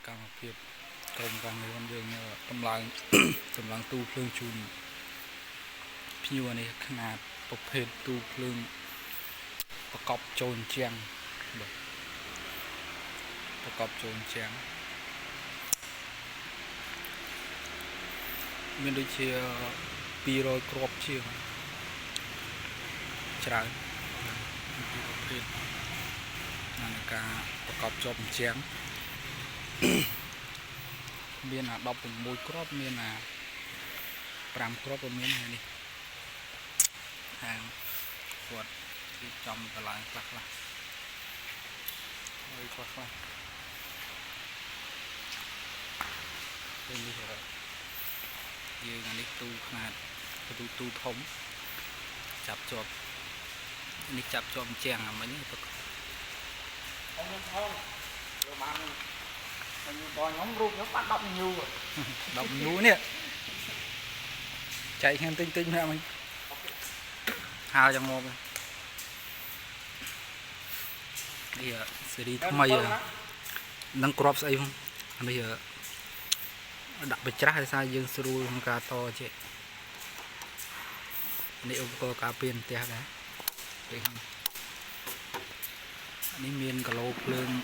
កម្មភាពក្រុមការងារយើងតម្លើង តម្លើងទូភ្លើងជូនភ្ញៀវនេះຂະຫນាតប្រភេទទូភ្លើងប្រកបចូលជាងប្រកបចូលជាងមានដូចជា200គ្រាប់ជាងច្រើនប្រភេទនៃការប្រកបជាប់ជាងមាន16គ្រាប់មាន5គ្រាប់ក៏មានហើយនេះខាងគាត់ទីចំកន្លែងខ្លះហើយខ្លះពេលនេះយើងអានេះទូខ្នាតទូធំចាប់ជាប់នេះចាប់ជាប់ជាងអាមិញទៅខ្ញុំផងយកបានខ្ញុំបងខ្ញុំរូបខ្ញុំបាន10ញូ10ញូនេះចែកខ្ញុំទិញម្នាក់មិញហើយ៉ាងមកនេះស៊េរីថ្មីនឹងក្របស្អីហ្នឹងនេះដាក់បច្ច្រាស់ឲ្យសារយើងស្រួលក្នុងការតចេះនេះឧបករណ៍ការពារផ្ទះដែរនេះមានគីឡូភ្លើង1